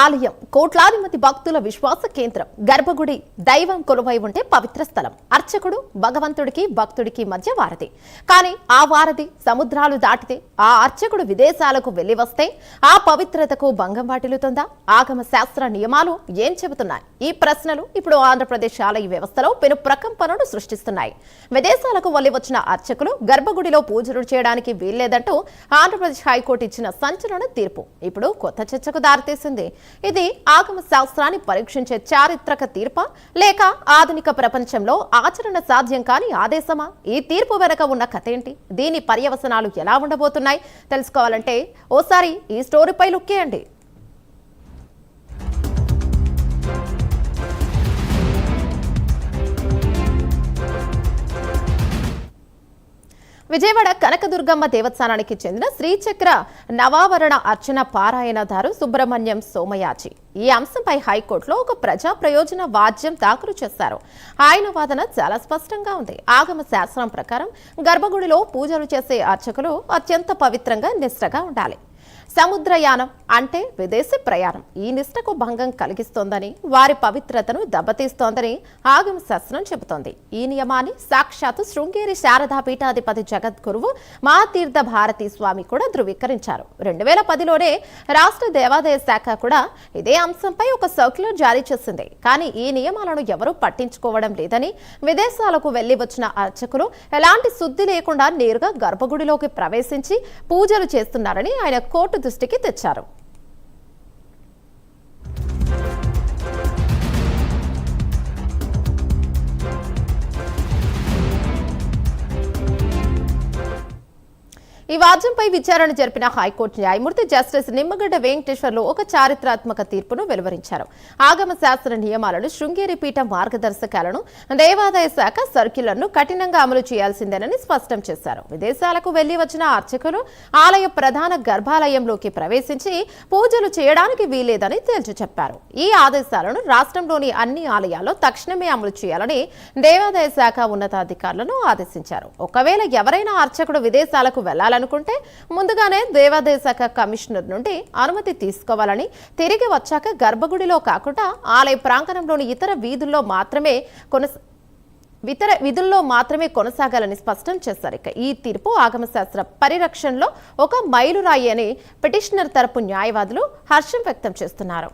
ఆలయం కోట్లాది మంది భక్తుల విశ్వాస కేంద్రం. గర్భగుడి దైవం కొలువై ఉంటే పవిత్ర స్థలం. అర్చకుడు భగవంతుడికి భక్తుడికి మధ్య వారధి. కానీ ఆ వారధి సముద్రాలు దాటితే, ఆ అర్చకుడు విదేశాలకు వెళ్లి వస్తే ఆ పవిత్రతకు భంగం వాటిల్లుతుందా? ఆగమ శాస్త్ర నియమాలు ఏం చెబుతున్నాయి? ఈ ప్రశ్నలు ఇప్పుడు ఆంధ్రప్రదేశ్ ఆలయ వ్యవస్థలో పెను ప్రకంపనను సృష్టిస్తున్నాయి. విదేశాలకు వెళ్లి వచ్చిన అర్చకులు గర్భగుడిలో పూజలు చేయడానికి వీల్లేదంటూ ఆంధ్రప్రదేశ్ హైకోర్టు ఇచ్చిన సంచలన తీర్పు ఇప్పుడు కొత్త చర్చకు దారితీసింది. ఇది ఆగమ శాస్త్రాన్ని పరీక్షించే చారిత్రక తీర్పా, లేక ఆధునిక ప్రపంచంలో ఆచరణ సాధ్యం కాని ఆదేశమా? ఈ తీర్పు వెనక ఉన్న కథ ఏంటి? దీని పర్యవసనాలు ఎలా ఉండబోతున్నాయి? తెలుసుకోవాలంటే ఓసారి ఈ స్టోరీపై లుక్కేయండి. విజయవాడ కనకదుర్గమ్మ దేవస్థానానికి చెందిన శ్రీచక్ర నవావరణ అర్చన పారాయణదారు సుబ్రహ్మణ్యం సోమయాజి ఈ అంశంపై హైకోర్టులో ఒక ప్రజా ప్రయోజన వాద్యం దాఖలు చేశారు. ఆయన వాదన చాలా స్పష్టంగా ఉంది. ఆగమ శాస్త్రం ప్రకారం గర్భగుడిలో పూజలు చేసే అర్చకులు అత్యంత పవిత్రంగా నిష్ఠగా ఉండాలి. సముద్రయానం అంటే విదేశీ ప్రయాణం ఈ నిష్ఠకు భంగం కలిగిస్తోందని, వారి పవిత్రతను దెబ్బతీస్తోందని ఆగమ శాస్త్రం చెబుతోంది. ఈ నియమాన్ని సాక్షాత్తు శృంగేరి శారదా పీఠాధిపతి జగద్గురువు మహాతీర్థ భారతీ స్వామి కూడా ధృవీకరించారు. 2010లోనే రాష్ట్ర దేవాదాయ శాఖ కూడా ఇదే అంశంపై ఒక సర్క్యులర్ జారీ చేసింది. కానీ ఈ నియమాలను ఎవరూ పట్టించుకోవడం లేదని, విదేశాలకు వెళ్లి వచ్చిన అర్చకులు ఎలాంటి శుద్ధి లేకుండా నేరుగా గర్భగుడిలోకి ప్రవేశించి పూజలు చేస్తున్నారని ఆయన కోర్టు దృష్టికి తెచ్చారు. ఈ వాద్యంపై విచారణ జరిపిన హైకోర్టు న్యాయమూర్తి జస్టిస్ నిమ్మగడ్డ వెంకటేశ్వర్లు ఒక చారిత్రాత్మక తీర్పును వెలువరించారు. ఆగమ శాస్త్ర నియమాలను, శృంగేరి పీఠం మార్గదర్శకాలను, దేవాదాయ శాఖ సర్క్యులర్ను కఠినంగా అమలు చేయాల్సిందేనని స్పష్టం చేశారు. విదేశాలకు వెళ్లి వచ్చిన అర్చకులు ఆలయ ప్రధాన గర్భాలయంలోకి ప్రవేశించి పూజలు చేయడానికి వీల్లేదని తేల్చి చెప్పారు. ఈ ఆదేశాలను రాష్ట్రంలోని అన్ని ఆలయాల్లో తక్షణమే అమలు చేయాలని దేవాదాయ శాఖ ఉన్నతాధికారులను ఆదేశించారు. ఒకవేళ ఎవరైనా అర్చకుడు విదేశాలకు వెళ్లాలని అనుకుంటే ముందుగానే దేవాదాయ శాఖ కమిషనర్ నుండి అనుమతి తీసుకోవాలని, తిరిగి వచ్చాక గర్భగుడిలో కాకుండా ఆలయ ప్రాంగణంలోని ఇతర విధుల్లో మాత్రమే కొనసాగాలని స్పష్టం చేశారు. ఇక ఈ తీర్పు ఆగమ శాస్త్ర పరిరక్షణలో ఒక మైలురాయి అని పిటిషనర్ తరపు న్యాయవాదులు హర్షం వ్యక్తం చేస్తున్నారు.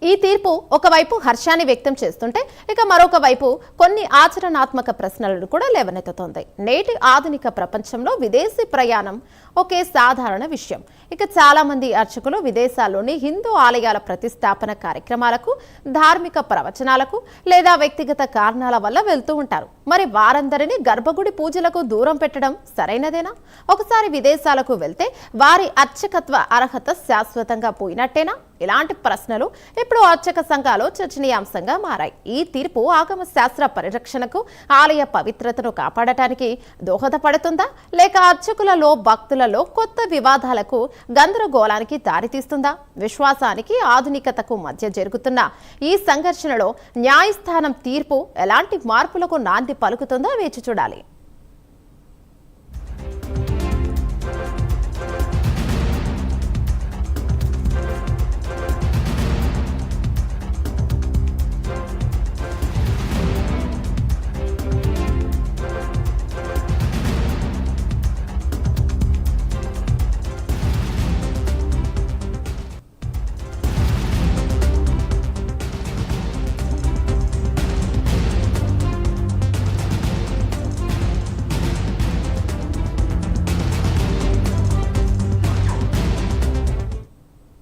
ఈ తీర్పు ఒకవైపు హర్షాన్ని వ్యక్తం చేస్తుంటే, ఇక మరొక వైపు కొన్ని ఆచరణాత్మక ప్రశ్నలను కూడా లేవనెత్తుతోంది. నేటి ఆధునిక ప్రపంచంలో విదేశీ ప్రయాణం ఒకే సాధారణ విషయం. ఇక చాలా మంది అర్చకులు విదేశాల్లోని హిందూ ఆలయాల ప్రతిష్టాపన కార్యక్రమాలకు, ధార్మిక ప్రవచనాలకు లేదా వ్యక్తిగత కారణాల వల్ల వెళ్తూ ఉంటారు. మరి వారందరినీ గర్భగుడి పూజలకు దూరం పెట్టడం సరైనదేనా? ఒకసారి విదేశాలకు వెళ్తే వారి అర్చకత్వ అర్హత శాశ్వతంగా పోయినట్టేనా? ఇలాంటి ప్రశ్నలు ఇప్పుడు అర్చక సంఘాలు చర్చనీయాంశంగా మారాయి. ఈ తీర్పు ఆగమ శాస్త్ర పరిరక్షణకు, ఆలయ పవిత్రతను కాపాడటానికి దోహదపడుతుందా, లేక అర్చకులలో భక్తులలో కొత్త వివాదాలకు, గందరగోళానికి దారితీస్తుందా? విశ్వాసానికి ఆధునికతకు మధ్య జరుగుతున్న ఈ సంఘర్షణలో న్యాయస్థానం తీర్పు ఎలాంటి మార్పులకు నాంది పలుకుతుందో వేచి చూడాలి.